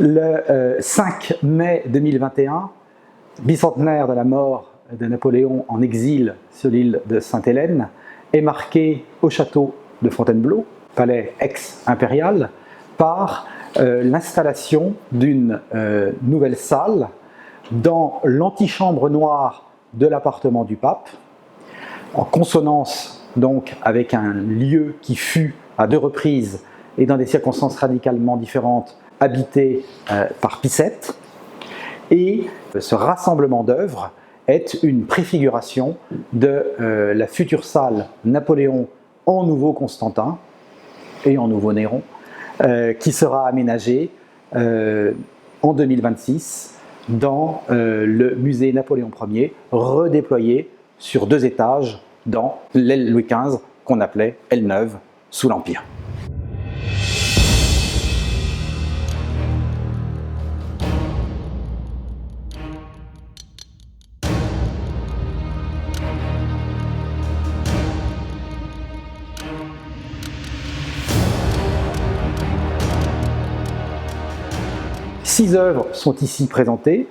Le 5 mai 2021, bicentenaire de la mort de Napoléon en exil sur l'île de Sainte-Hélène, est marqué au château de Fontainebleau, palais ex-impérial, par l'installation d'une nouvelle salle dans l'antichambre noire de l'appartement du pape, en consonance donc avec un lieu qui fut à 2 reprises et dans des circonstances radicalement différentes habité par Pie VII. Et ce rassemblement d'œuvres est une préfiguration de la future salle Napoléon en nouveau Constantin et en nouveau Néron, qui sera aménagée en 2026 dans le musée Napoléon Ier, redéployé sur 2 étages dans l'aile Louis XV qu'on appelait aile neuve sous l'Empire. Six œuvres sont ici présentées,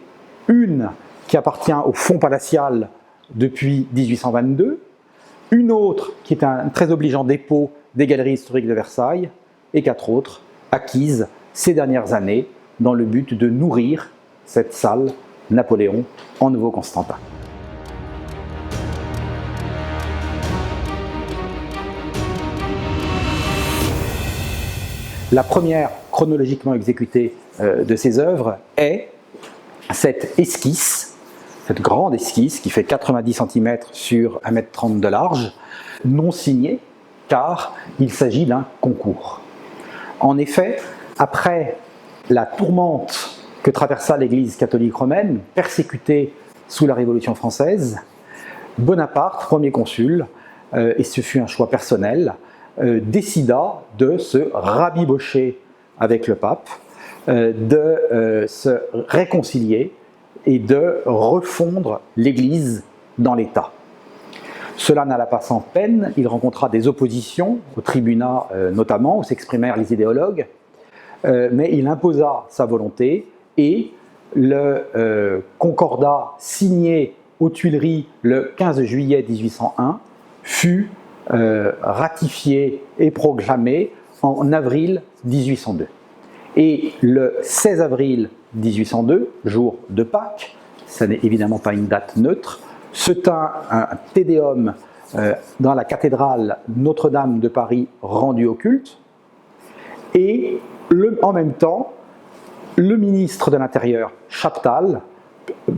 une qui appartient au fonds palatial depuis 1822, une autre qui est un très obligeant dépôt des galeries historiques de Versailles, et 4 autres acquises ces dernières années dans le but de nourrir cette salle Napoléon en nouveau Constantin. La première chronologiquement exécutée de ces œuvres est cette esquisse, cette grande esquisse qui fait 90 cm sur 1,30 m de large, non signée car il s'agit d'un concours. En effet, après la tourmente que traversa l'Église catholique romaine, persécutée sous la Révolution française, Bonaparte, premier consul, et ce fut un choix personnel, décida de se rabibocher avec le pape, de se réconcilier et de refondre l'Église dans l'État. Cela n'alla pas sans peine, il rencontra des oppositions au tribunat notamment, où s'exprimèrent les idéologues, mais il imposa sa volonté et le concordat signé aux Tuileries le 15 juillet 1801 fut ratifié et proclamé en avril 1802. Et le 16 avril 1802, jour de Pâques, ça n'est évidemment pas une date neutre, se tint un Te Deum dans la cathédrale Notre-Dame de Paris rendue au culte, et en même temps, le ministre de l'Intérieur, Chaptal,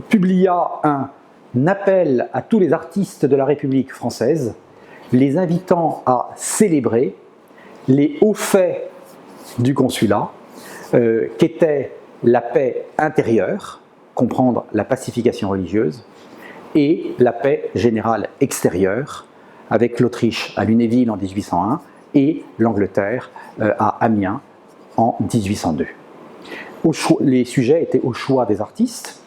publia un appel à tous les artistes de la République française, les invitant à célébrer les hauts faits du consulat, qu'étaient la paix intérieure, comprendre la pacification religieuse, et la paix générale extérieure, avec l'Autriche à Lunéville en 1801 et l'Angleterre à Amiens en 1802. Les sujets étaient au choix des artistes.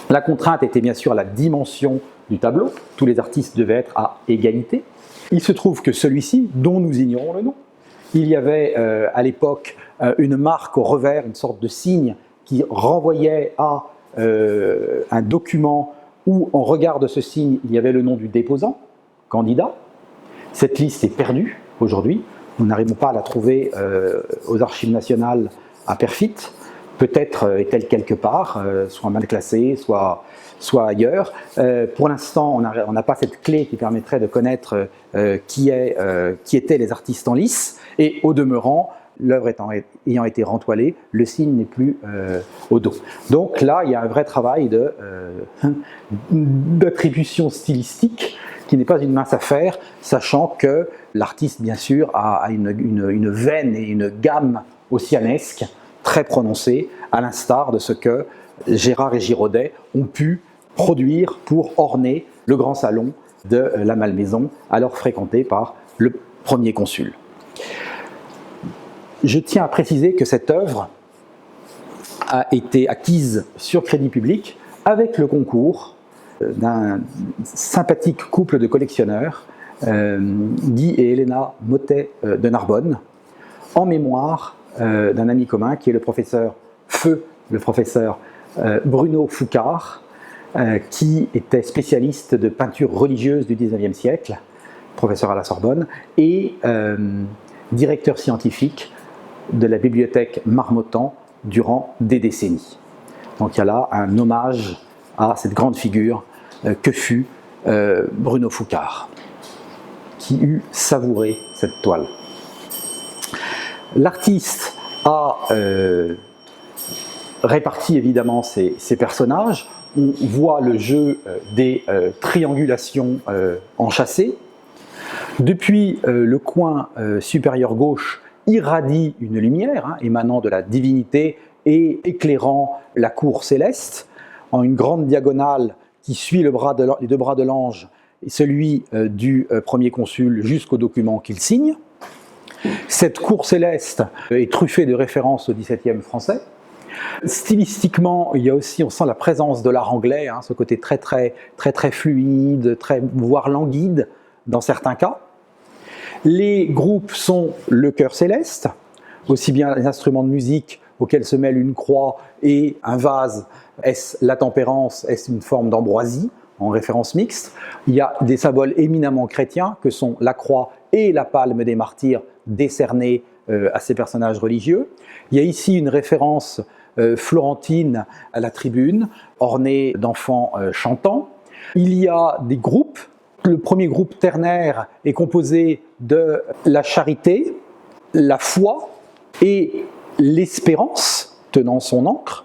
La contrainte était bien sûr la dimension du tableau. Tous les artistes devaient être à égalité. Il se trouve que celui-ci, dont nous ignorons le nom, il y avait à l'époque une marque au revers, une sorte de signe qui renvoyait à un document où, en regard de ce signe, il y avait le nom du déposant, candidat. Cette liste est perdue aujourd'hui. Nous n'arrivons pas à la trouver aux archives nationales à Perfit. Peut-être est-elle quelque part, soit mal classée, soit ailleurs. Pour l'instant, on n'a pas cette clé qui permettrait de connaître qui étaient les artistes en lice. Et au demeurant, l'œuvre ayant été rentoilée, le signe n'est plus au dos. Donc là, il y a un vrai travail d'attribution stylistique qui n'est pas une mince affaire, sachant que l'artiste, bien sûr, a une veine et une gamme ossianesque très prononcée, à l'instar de ce que Gérard et Girodet ont pu produire pour orner le grand salon de la Malmaison, alors fréquenté par le premier consul. Je tiens à préciser que cette œuvre a été acquise sur crédit public avec le concours d'un sympathique couple de collectionneurs, Guy et Helena Mottet de Narbonne, en mémoire d'un ami commun qui est le professeur feu le professeur Bruno Foucart, qui était spécialiste de peinture religieuse du XIXe siècle, professeur à la Sorbonne, et directeur scientifique de la bibliothèque Marmottan durant des décennies. Donc il y a là un hommage à cette grande figure que fut Bruno Foucart, qui eut savouré cette toile. L'artiste a réparti évidemment ses personnages. On voit le jeu des triangulations enchâssées. Depuis le coin supérieur gauche irradie une lumière émanant de la divinité et éclairant la cour céleste en une grande diagonale qui suit les deux bras de l'ange et celui du premier consul jusqu'au document qu'il signe. Cette cour céleste est truffée de références au XVIIe français. Stylistiquement, il y a aussi, on sent la présence de l'art anglais, ce côté très fluide, voire languide dans certains cas. Les groupes sont le chœur céleste, aussi bien les instruments de musique auxquels se mêle une croix et un vase. Est-ce la tempérance, est-ce une forme d'ambroisie en référence mixte? Il y a des symboles éminemment chrétiens que sont la croix et la palme des martyrs décernés à ces personnages religieux. Il y a ici une référence florentine à la tribune, ornée d'enfants chantants. Il y a des groupes. Le premier groupe ternaire est composé de la charité, la foi et l'espérance tenant son ancre.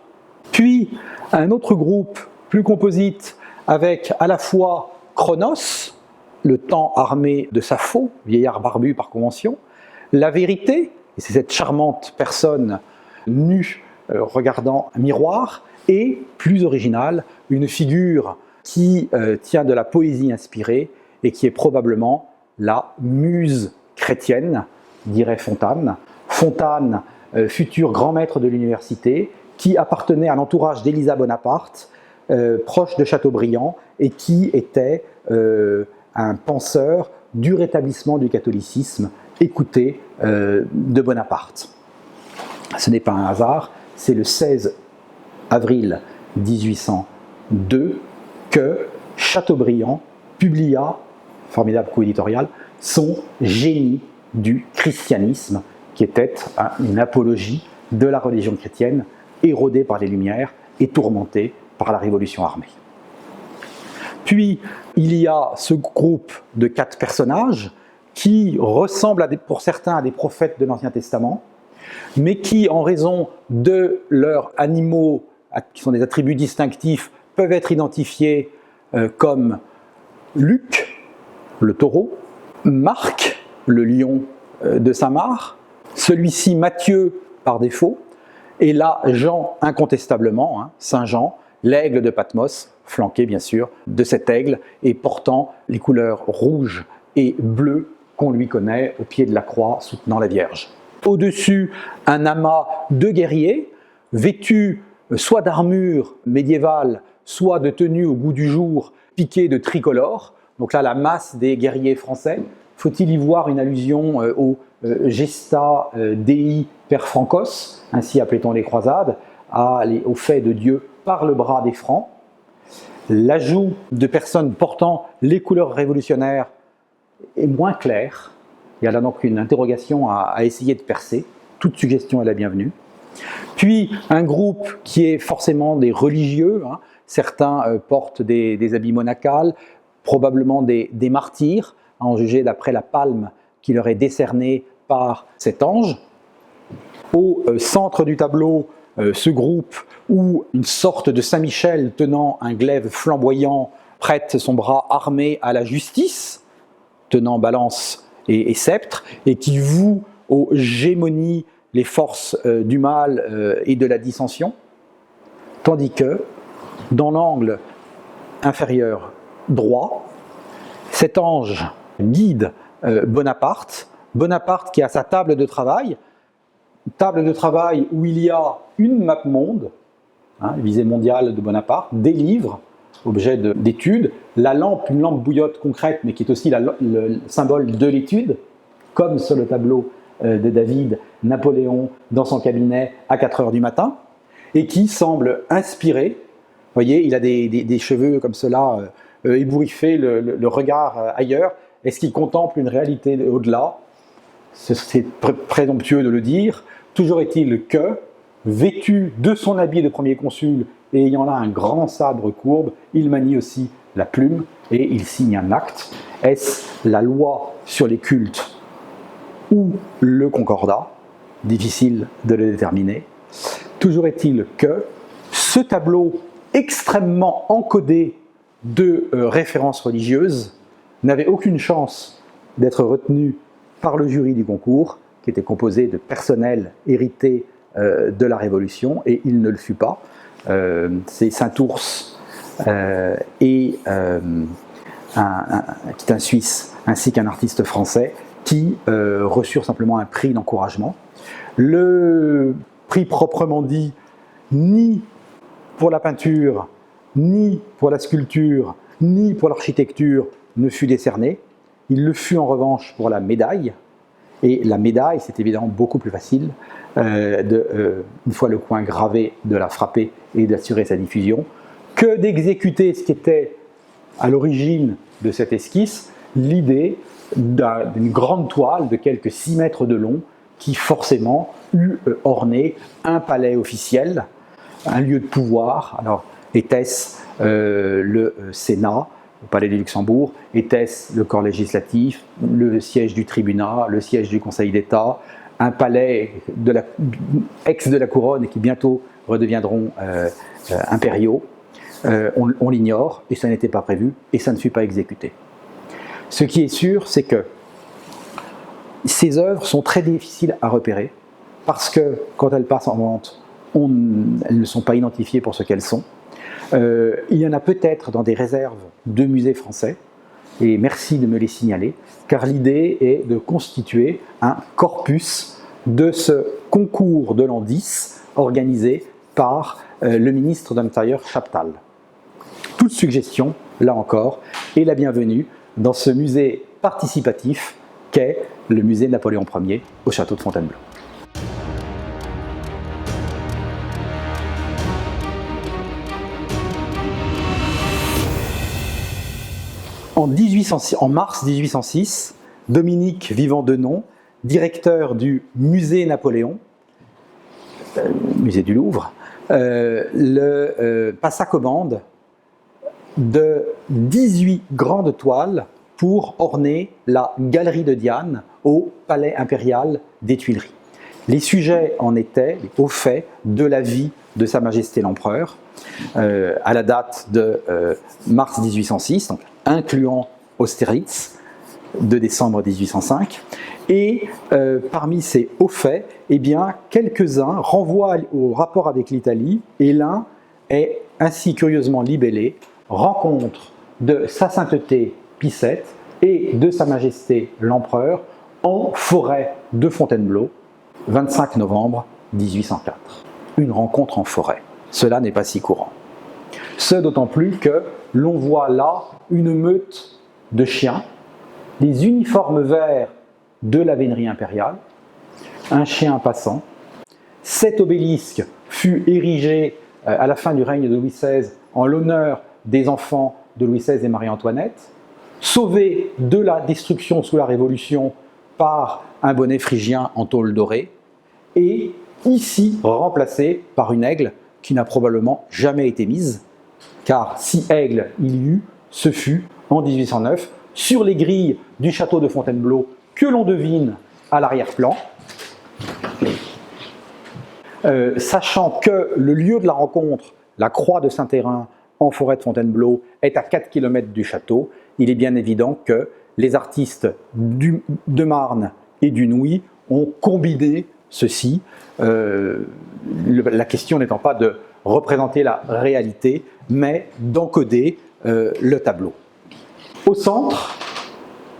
Puis un autre groupe plus composite avec à la fois Chronos, le temps armé de Sappho, vieillard barbu par convention, la vérité, et c'est cette charmante personne nue regardant un miroir, et plus original, une figure qui tient de la poésie inspirée et qui est probablement la muse chrétienne, dirait Fontane. Fontane, futur grand maître de l'université, qui appartenait à l'entourage d'Élisa Bonaparte, proche de Chateaubriand, et qui était un penseur du rétablissement du catholicisme, écouté de Bonaparte. Ce n'est pas un hasard, c'est le 16 avril 1802 que Chateaubriand publia, formidable co-éditorial, son Génie du christianisme, qui était une apologie de la religion chrétienne, érodée par les Lumières et tourmentée par la Révolution armée. Puis, il y a ce groupe de 4 personnages qui ressemblent pour certains à des prophètes de l'Ancien Testament, mais qui, en raison de leurs animaux, qui sont des attributs distinctifs, peuvent être identifiés comme Luc, le taureau, Marc, le lion de Saint-Marc, celui-ci Matthieu par défaut, et là Jean incontestablement, Saint Jean, l'aigle de Patmos, flanqué bien sûr de cet aigle et portant les couleurs rouge et bleu qu'on lui connaît au pied de la croix soutenant la Vierge. Au-dessus, un amas de guerriers vêtus soit d'armure médiévale, soit de tenues au goût du jour piquées de tricolore. Donc là, la masse des guerriers français. Faut-il y voir une allusion au Gesta Dei per Francos, ainsi appelait-on les croisades, au fait de Dieu par le bras des Francs. L'ajout de personnes portant les couleurs révolutionnaires est moins clair. Il y a là donc une interrogation à essayer de percer. Toute suggestion est la bienvenue. Puis un groupe qui est forcément des religieux. Certains portent des habits monacales, probablement des martyrs, à en juger d'après la palme qui leur est décernée par cet ange. Au centre du tableau, ce groupe où une sorte de Saint-Michel tenant un glaive flamboyant prête son bras armé à la justice, tenant balance et sceptre, et qui voue aux gémonies les forces du mal et de la dissension, tandis que, dans l'angle inférieur droit, cet ange guide Bonaparte qui a sa table de travail où il y a une map monde, visée mondiale de Bonaparte, des livres, objets d'étude, une lampe bouillotte concrète, mais qui est aussi le symbole de l'étude, comme sur le tableau de David, Napoléon dans son cabinet à 4 heures du matin. et qui semble inspiré. Vous voyez, il a des cheveux comme cela, ébouriffés, le regard ailleurs. Est-ce qu'il contemple une réalité au-delà? C'est présomptueux de le dire. Toujours est-il que, vêtu de son habit de premier consul et ayant là un grand sabre courbe, il manie aussi la plume et il signe un acte. Est-ce la loi sur les cultes ou le concordat? Difficile de le déterminer. Toujours est-il que ce tableau extrêmement encodé de références religieuses n'avait aucune chance d'être retenu par le jury du concours, qui était composé de personnel hérité de la Révolution, et il ne le fut pas. C'est Saint-Ours qui est un Suisse, ainsi qu'un artiste français, qui reçurent simplement un prix d'encouragement. Le prix proprement dit, ni pour la peinture, ni pour la sculpture, ni pour l'architecture, ne fut décerné. Il le fut en revanche pour la médaille. Et la médaille, c'est évidemment beaucoup plus facile, une fois le coin gravé, de la frapper et d'assurer sa diffusion, que d'exécuter ce qui était à l'origine de cette esquisse, l'idée d'une grande toile de quelques 6 mètres de long qui forcément eût orné un palais officiel, un lieu de pouvoir. Alors, était-ce le Sénat, le palais du Luxembourg? Était-ce le corps législatif, le siège du tribunat, le siège du Conseil d'État, un palais ex de la couronne et qui bientôt redeviendront impériaux? On l'ignore et ça n'était pas prévu et ça ne fut pas exécuté. Ce qui est sûr, c'est que ces œuvres sont très difficiles à repérer parce que quand elles passent en vente, elles ne sont pas identifiées pour ce qu'elles sont. Il y en a peut-être dans des réserves de musées français, et merci de me les signaler, car l'idée est de constituer un corpus de ce concours de l'an 10 organisé par le ministre de l'Intérieur Chaptal. Toute suggestion, là encore, est la bienvenue dans ce musée participatif qu'est le musée Napoléon Ier au château de Fontainebleau. En mars 1806, Dominique Vivant-Denon, directeur du musée Napoléon, musée du Louvre, passa commande de 18 grandes toiles pour orner la galerie de Diane au palais impérial des Tuileries. Les sujets en étaient au fait de la vie de Sa Majesté l'Empereur, à la date de mars 1806, donc incluant Austerlitz, de décembre 1805. Et parmi ces hauts faits, eh bien, quelques-uns renvoient au rapport avec l'Italie, et l'un est ainsi curieusement libellé « Rencontre de Sa Sainteté Pie VII et de Sa Majesté l'Empereur en forêt de Fontainebleau, 25 novembre 1804 ». Une rencontre en forêt. Cela n'est pas si courant. Ce d'autant plus que l'on voit là une meute de chiens, des uniformes verts de la vénerie impériale, un chien passant. Cet obélisque fut érigé à la fin du règne de Louis XVI en l'honneur des enfants de Louis XVI et Marie-Antoinette, sauvé de la destruction sous la Révolution par un bonnet phrygien en tôle dorée, et ici remplacé par une aigle qui n'a probablement jamais été mise, car si aigle il y eut, ce fut en 1809, sur les grilles du château de Fontainebleau, que l'on devine à l'arrière-plan, sachant que le lieu de la rencontre, la croix de Saint-Hérin en forêt de Fontainebleau, est à 4 km du château, il est bien évident que les artistes de Marne et du Nouy ont combiné ceci, la question n'étant pas de représenter la réalité, mais d'encoder le tableau. Au centre,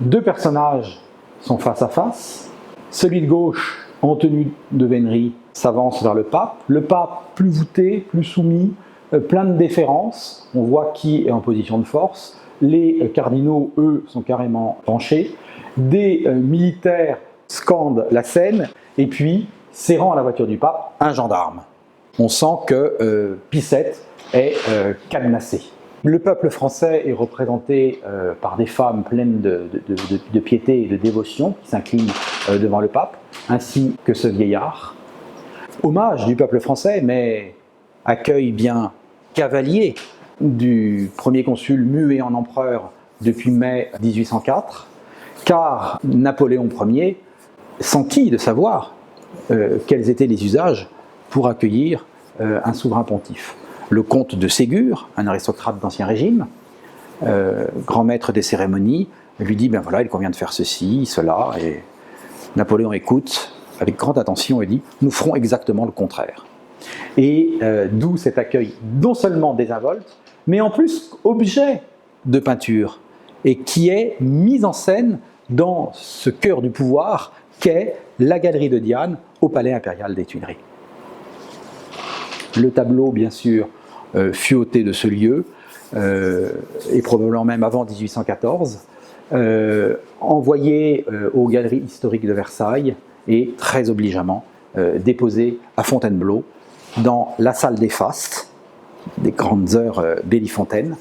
2 personnages sont face à face. Celui de gauche, en tenue de vénerie, s'avance vers le pape. Le pape, plus voûté, plus soumis, plein de déférence. On voit qui est en position de force. Les cardinaux, eux, sont carrément penchés. Des militaires scandent la scène. Et puis, serrant à la voiture du pape, un gendarme. on sent que Pie VII est cadenassé. Le peuple français est représenté par des femmes pleines de piété et de dévotion qui s'inclinent devant le pape, ainsi que ce vieillard. Hommage du peuple français, mais accueil bien cavalier du premier consul muet en empereur depuis mai 1804, car Napoléon Ier s'enquit de savoir quels étaient les usages pour accueillir un souverain pontife. Le comte de Ségur, un aristocrate d'Ancien Régime, grand maître des cérémonies, lui dit, ben voilà, il convient de faire ceci, cela, et Napoléon écoute avec grande attention et dit, nous ferons exactement le contraire. Et d'où cet accueil non seulement désinvolte, mais en plus objet de peinture, et qui est mis en scène dans ce cœur du pouvoir qu'est la galerie de Diane au Palais impérial des Tuileries. Le tableau, bien sûr, fut ôté de ce lieu, et probablement même avant 1814, envoyé aux galeries historiques de Versailles et très obligeamment déposé à Fontainebleau dans la salle des fastes, des grandes heures d'Élie-Fontaine,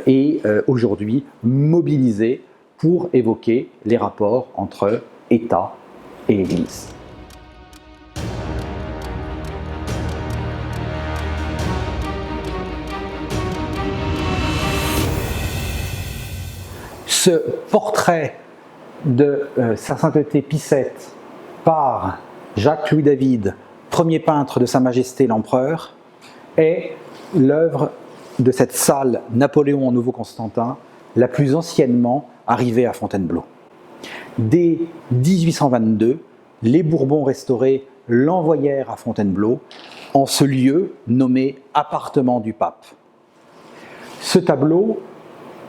et aujourd'hui mobilisé pour évoquer les rapports entre État et Église. Ce portrait de Sa Sainteté Pie VII par Jacques-Louis David, premier peintre de Sa Majesté l'Empereur, est l'œuvre de cette salle Napoléon en Nouveau-Constantin, la plus anciennement arrivée à Fontainebleau. Dès 1822, les Bourbons restaurés l'envoyèrent à Fontainebleau, en ce lieu nommé appartement du pape. Ce tableau,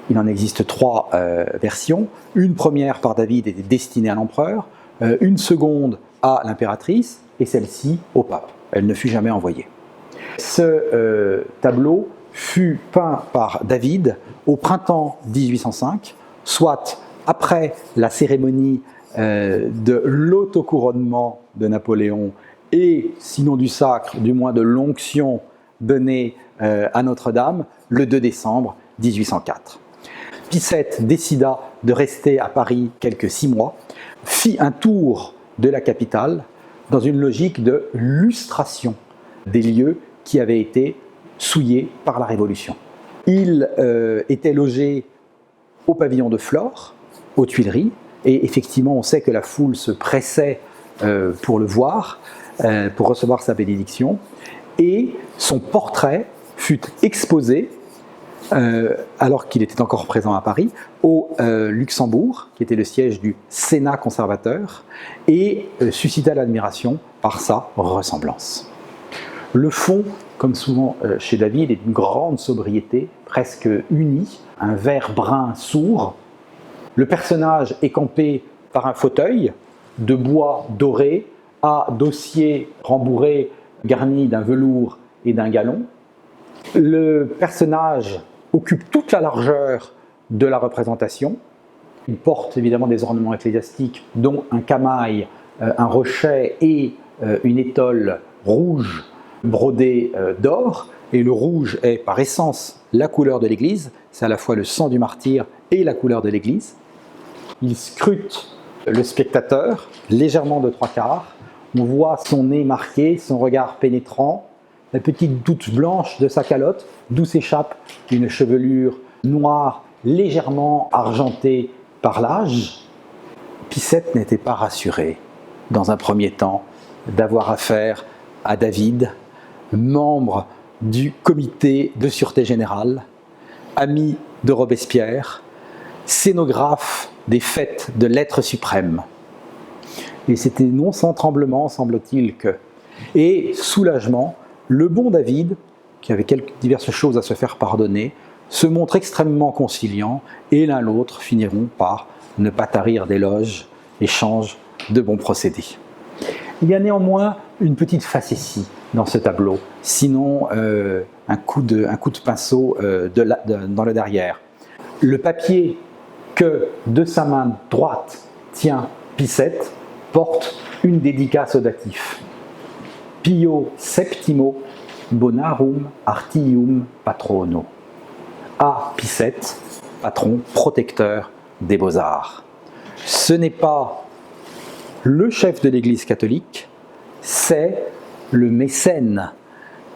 il en existe trois versions. Une première par David était destinée à l'empereur, une seconde à l'impératrice et celle-ci au pape. Elle ne fut jamais envoyée. Ce tableau fut peint par David au printemps 1805, soit après la cérémonie de l'autocouronnement de Napoléon et, sinon du sacre, du moins de l'onction donnée à Notre-Dame, le 2 décembre 1804. Pie VII décida de rester à Paris quelques 6 mois, fit un tour de la capitale dans une logique de lustration des lieux qui avaient été souillés par la Révolution. Il était logé au pavillon de Flore, aux Tuileries, et effectivement on sait que la foule se pressait pour le voir, pour recevoir sa bénédiction, et son portrait fut exposé alors qu'il était encore présent à Paris, au Luxembourg, qui était le siège du Sénat conservateur, et suscita l'admiration par sa ressemblance. Le fond, comme souvent chez David, est d'une grande sobriété, presque unie, un vert brun sourd. Le personnage est campé par un fauteuil de bois doré à dossier rembourré garni d'un velours et d'un galon. Le personnage occupe toute la largeur de la représentation. Il porte évidemment des ornements ecclésiastiques, dont un camail, un rochet et une étole rouge brodée d'or. Et le rouge est par essence la couleur de l'Église, c'est à la fois le sang du martyr et la couleur de l'Église. Il scrute le spectateur, légèrement de 3/4. On voit son nez marqué, son regard pénétrant, la petite douce blanche de sa calotte, d'où s'échappe une chevelure noire légèrement argentée par l'âge. Pie VII n'était pas rassuré, dans un premier temps, d'avoir affaire à David, membre du comité de sûreté générale, ami de Robespierre, scénographe des fêtes de l'être suprême. Et c'était non sans tremblement, semble-t-il, que... Et soulagement, le bon David, qui avait diverses choses à se faire pardonner, se montre extrêmement conciliant, et l'un l'autre finiront par ne pas tarir d'éloges, échange de bons procédés. Il y a néanmoins une petite facétie dans ce tableau, sinon un coup de pinceau dans le derrière. Le papier que de sa main droite tient Pie VII porte une dédicace au datif. Pio Septimo bonarum artium patrono. A. Picette, patron protecteur des beaux-arts. Ce n'est pas le chef de l'Église catholique, c'est le mécène,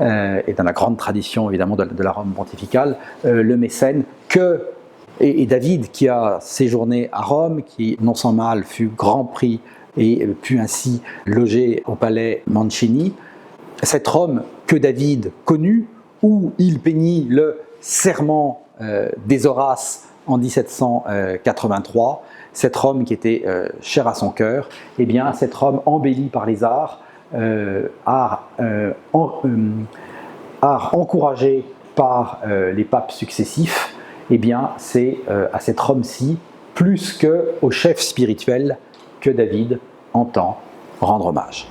et dans la grande tradition évidemment de la Rome pontificale, le mécène et David qui a séjourné à Rome, qui non sans mal fut grand prix et put ainsi loger au palais Mancini, cet Rome que David connut, où il peignit le serment des Horaces en 1783, cet Rome qui était cher à son cœur, eh bien cet Rome embelli par les arts, art encouragé par les papes successifs, eh bien c'est à cette Rome-ci, plus qu'au chef spirituel, que David entend rendre hommage.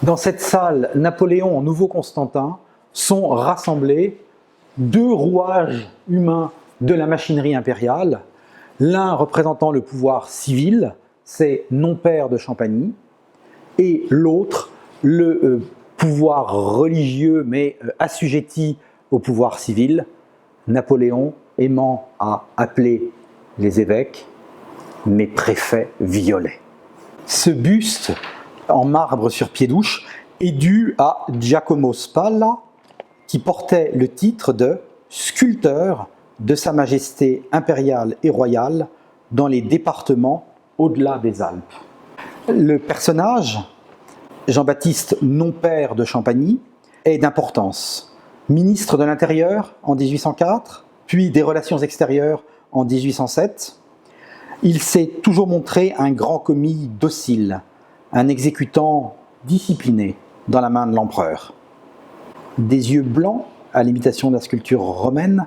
Dans cette salle, Napoléon en Nouveau Constantin sont rassemblés deux rouages humains de la machinerie impériale, l'un représentant le pouvoir civil, c'est non-père de Champagny, et l'autre, le pouvoir religieux mais assujetti au pouvoir civil, Napoléon aimant à appeler les évêques mes préfets violets. Ce buste en marbre sur pied-douche est dû à Giacomo Spalla, qui portait le titre de sculpteur de Sa Majesté impériale et royale dans les départements au-delà des Alpes. Le personnage, Jean-Baptiste non-père de Champagny, est d'importance. Ministre de l'Intérieur en 1804, puis des Relations extérieures en 1807, il s'est toujours montré un grand commis docile, un exécutant discipliné dans la main de l'empereur. Des yeux blancs, à l'imitation de la sculpture romaine,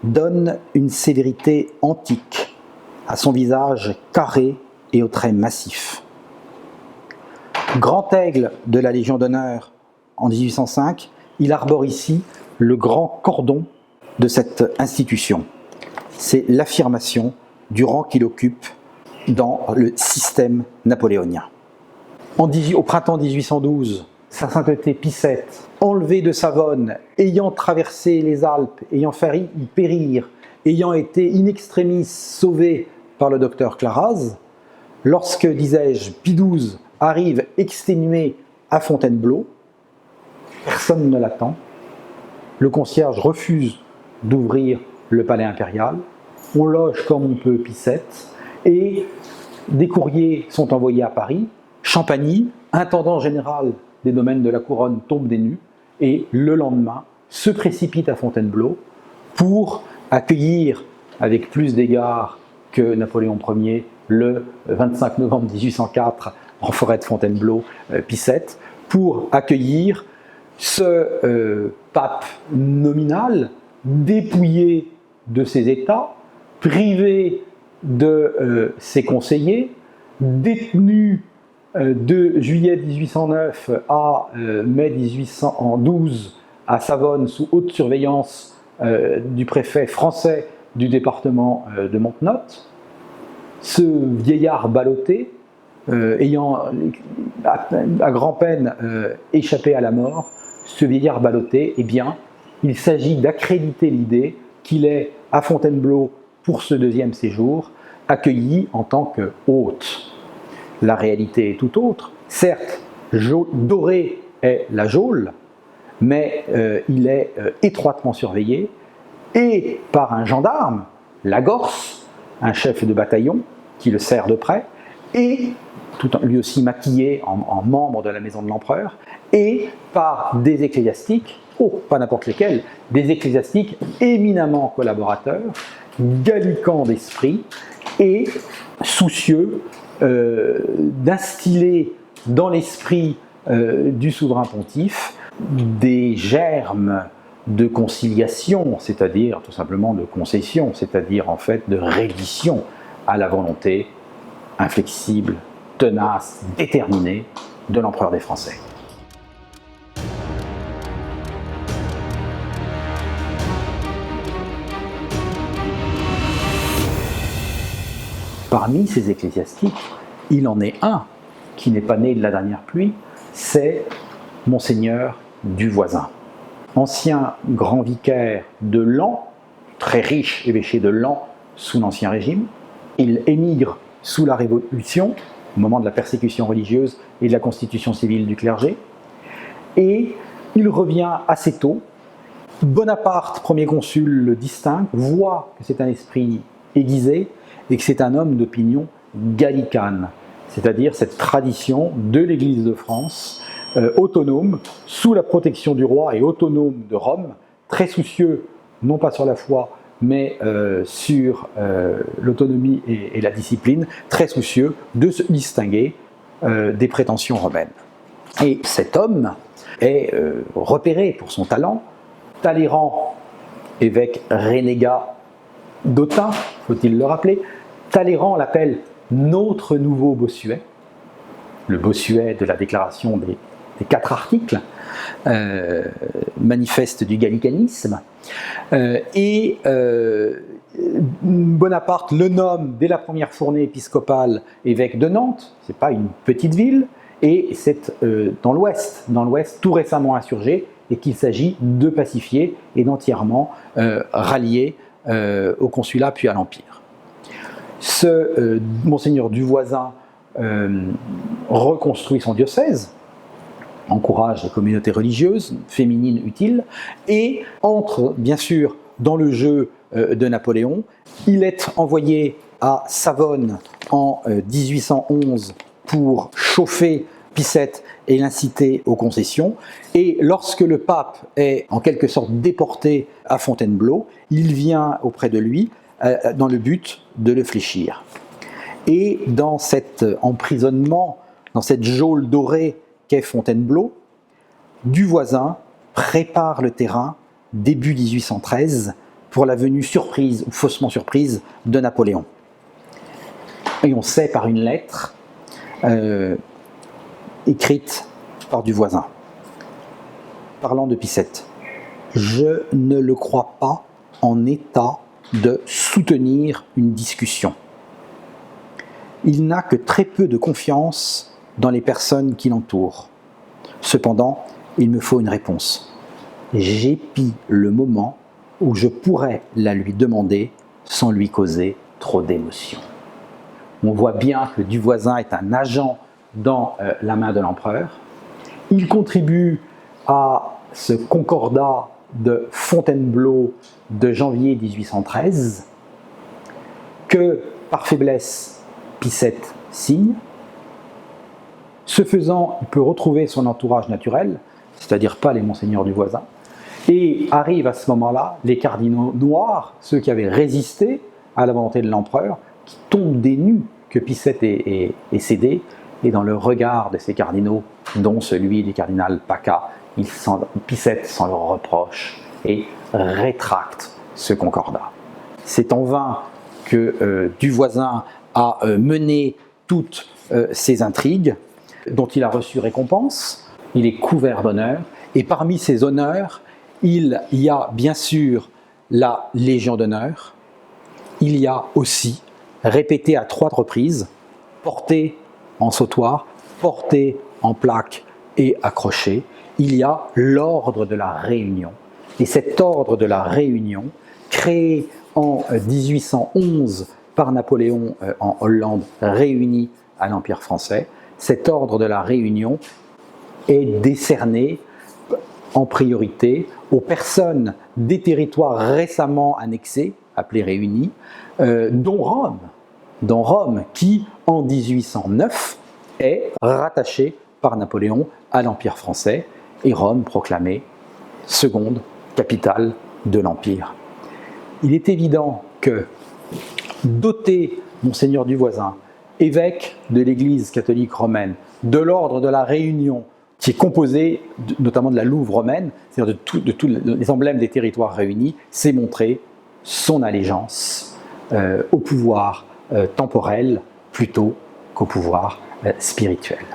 donnent une sévérité antique à son visage carré et aux traits massifs. Grand aigle de la Légion d'honneur en 1805, il arbore ici le grand cordon de cette institution. C'est l'affirmation du rang qu'il occupe dans le système napoléonien. Au printemps 1812, Sa Sainteté Picette, enlevé de Savone, ayant traversé les Alpes, ayant failli y périr, ayant été in extremis sauvé par le docteur Claraz, lorsque, disais-je, Pie XII arrive exténué à Fontainebleau, personne ne l'attend, le concierge refuse d'ouvrir le palais impérial, on loge comme on peut Picette, et des courriers sont envoyés à Paris. Champagny, intendant général des domaines de la couronne, tombe des nues et le lendemain se précipite à Fontainebleau pour accueillir, avec plus d'égards que Napoléon Ier, le 25 novembre 1804 en forêt de Fontainebleau, Picette, pour accueillir ce pape nominal, dépouillé de ses états, privé de ses conseillers, détenu de juillet 1809 à mai 1812 à Savone sous haute surveillance du préfet français du département de Montenotte. Ce vieillard ballotté, ayant à grand-peine échappé à la mort, ce vieillard ballotté, eh bien, il s'agit d'accréditer l'idée qu'il est à Fontainebleau pour ce deuxième séjour, accueilli en tant que hôte. La réalité est tout autre. Certes, Doré est la geôle, mais il est étroitement surveillé, et par un gendarme, Lagorce, un chef de bataillon, qui le sert de près, et lui aussi maquillé en membre de la maison de l'empereur, et par des ecclésiastiques, pas n'importe lesquels, des ecclésiastiques éminemment collaborateurs, galliquants d'esprit, et soucieux d'instiller dans l'esprit du souverain pontife des germes de conciliation, c'est-à-dire tout simplement de concession, c'est-à-dire en fait de reddition à la volonté inflexible, tenace, déterminée de l'empereur des Français. Parmi ces ecclésiastiques, il en est un qui n'est pas né de la dernière pluie, c'est Monseigneur du Voisin. Ancien grand vicaire de Laon, très riche évêché de Laon sous l'Ancien Régime. Il émigre sous la Révolution, au moment de la persécution religieuse et de la constitution civile du clergé. Et il revient assez tôt. Bonaparte, premier consul, le distingue, voit que c'est un esprit aiguisé et que c'est un homme d'opinion gallicane, c'est-à-dire cette tradition de l'Église de France, autonome, sous la protection du roi et autonome de Rome, très soucieux, non pas sur la foi, mais sur l'autonomie et la discipline, très soucieux de se distinguer des prétentions romaines. Et cet homme est repéré pour son talent. Talleyrand, évêque renégat d'Autun, faut-il le rappeler, Talleyrand l'appelle notre nouveau Bossuet, le Bossuet de la déclaration des 4 articles, manifeste du gallicanisme, et Bonaparte le nomme dès la première fournée épiscopale évêque de Nantes, c'est pas une petite ville, et c'est dans l'Ouest, tout récemment insurgé, et qu'il s'agit de pacifier et d'entièrement rallier au consulat puis à l'Empire. Ce Monseigneur du Voisin reconstruit son diocèse, encourage les communautés religieuses, féminines utiles, et entre bien sûr dans le jeu de Napoléon. Il est envoyé à Savone en 1811 pour chauffer Picette et l'inciter aux concessions. Et lorsque le pape est en quelque sorte déporté à Fontainebleau, il vient auprès de lui dans le but de le fléchir. Et dans cet emprisonnement, dans cette geôle dorée qu'est Fontainebleau, Du Voisin prépare le terrain début 1813 pour la venue surprise ou faussement surprise de Napoléon. Et on sait par une lettre écrite par Du Voisin, parlant de Picette. « Je ne le crois pas en état de soutenir une discussion. Il n'a que très peu de confiance dans les personnes qui l'entourent. Cependant, il me faut une réponse. J'épie le moment où je pourrais la lui demander sans lui causer trop d'émotion. » On voit bien que Du Voisin est un agent dans la main de l'empereur. Il contribue à ce concordat de Fontainebleau de janvier 1813 que, par faiblesse, Picette signe. Ce faisant, il peut retrouver son entourage naturel, c'est-à-dire pas les Monseigneurs du Voisin, et arrivent à ce moment-là les cardinaux noirs, ceux qui avaient résisté à la volonté de l'empereur, qui tombent des nues que Picette est cédé, et dans le regard de ces cardinaux, dont celui du cardinal Pacca, Picette s'en leur reproche et rétracte ce concordat. C'est en vain que Du Voisin a mené toutes ces intrigues, dont il a reçu récompense. Il est couvert d'honneurs, et parmi ces honneurs, il y a bien sûr la Légion d'honneur, il y a aussi, répété à 3 reprises, porté en sautoir, porté en plaque et accroché, il y a l'ordre de la Réunion. Et cet ordre de la Réunion, créé en 1811 par Napoléon en Hollande, réuni à l'Empire français, cet ordre de la Réunion est décerné en priorité aux personnes des territoires récemment annexés, appelés réunis, dont Rome, qui en 1809 est rattachée par Napoléon à l'Empire français, et Rome proclamée seconde capitale de l'Empire. Il est évident que doter Monseigneur du Voisin, évêque de l'Église catholique romaine, de l'ordre de la Réunion, qui est composé notamment de la louve romaine, c'est-à-dire de tous les emblèmes des territoires réunis, c'est montrer son allégeance au pouvoir temporel plutôt qu'au pouvoir spirituel.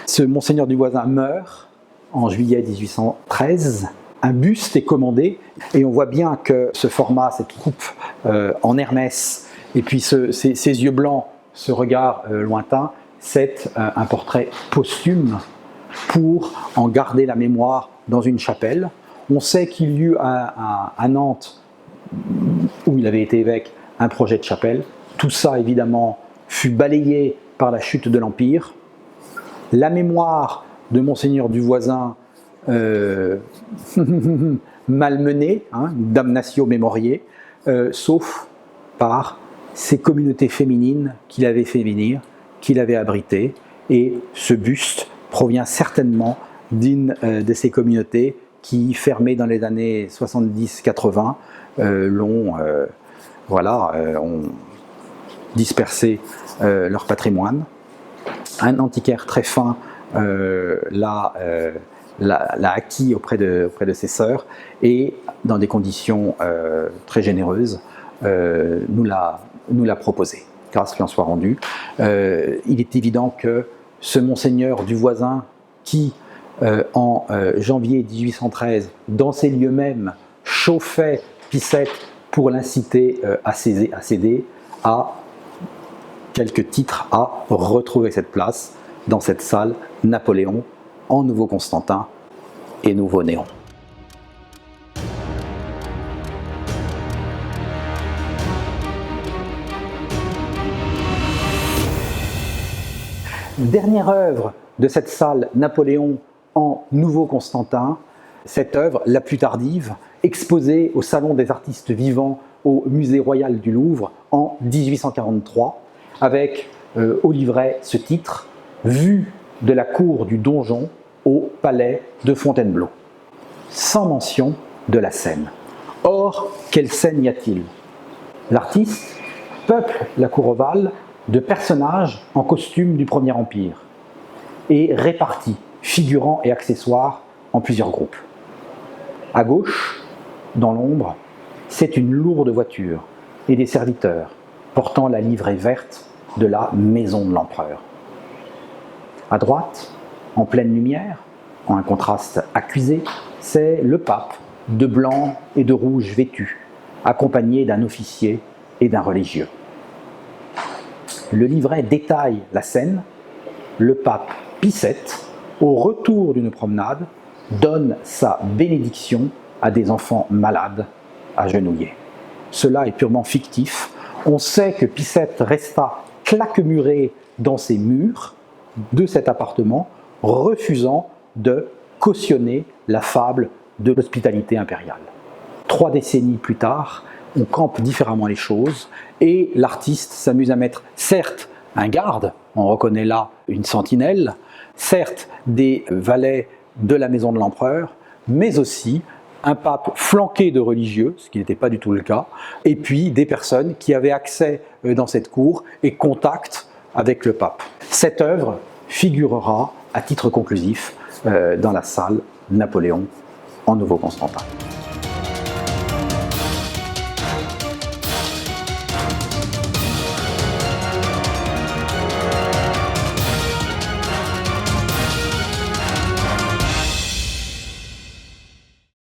Ce Monseigneur du Voisin meurt en juillet 1813. Un buste est commandé et on voit bien que ce format, cette coupe en Hermès Et puis ces yeux blancs, ce regard lointain, c'est un portrait posthume pour en garder la mémoire dans une chapelle. On sait qu'il y eut à Nantes, où il avait été évêque, un projet de chapelle. Tout ça, évidemment, fut balayé par la chute de l'Empire. La mémoire de Monseigneur Duvoisin, malmenée, damnatio memoriae, sauf par ces communautés féminines qu'il avait fait venir, qu'il avait abritées. Et ce buste provient certainement d'une de ces communautés qui, fermées dans les années 70-80, ont dispersé leur patrimoine. Un antiquaire très fin l'a acquis auprès de ses sœurs et, dans des conditions très généreuses, nous l'a proposé. Grâce lui en soit rendue. Il est évident que ce Monseigneur Duvoisin qui, en janvier 1813, dans ces lieux mêmes, chauffait Pissette pour l'inciter à céder, a quelques titres à retrouver cette place dans cette salle Napoléon en Nouveau Constantin et Nouveau Néon. Dernière œuvre de cette salle Napoléon en Nouveau Constantin, cette œuvre la plus tardive, exposée au Salon des artistes vivants au Musée royal du Louvre en 1843, avec au livret ce titre « Vue de la cour du donjon au palais de Fontainebleau », sans mention de la scène. Or, quelle scène y a-t-il? L'artiste peuple la cour ovale de personnages en costume du Premier Empire et répartis, figurants et accessoires, en plusieurs groupes. À gauche, dans l'ombre, c'est une lourde voiture et des serviteurs portant la livrée verte de la maison de l'empereur. À droite, en pleine lumière, en un contraste accusé, c'est le pape, de blanc et de rouge vêtu, accompagné d'un officier et d'un religieux. Le livret détaille la scène. Le pape Pie VII, au retour d'une promenade, donne sa bénédiction à des enfants malades agenouillés. Cela est purement fictif. On sait que Pie VII resta claquemuré dans ses murs de cet appartement, refusant de cautionner la fable de l'hospitalité impériale. 3 décennies plus tard, on campe différemment les choses et l'artiste s'amuse à mettre, certes, un garde, on reconnaît là une sentinelle, certes, des valets de la maison de l'empereur, mais aussi un pape flanqué de religieux, ce qui n'était pas du tout le cas, et puis des personnes qui avaient accès dans cette cour et contact avec le pape. Cette œuvre figurera à titre conclusif dans la salle Napoléon en Nouveau Constantin.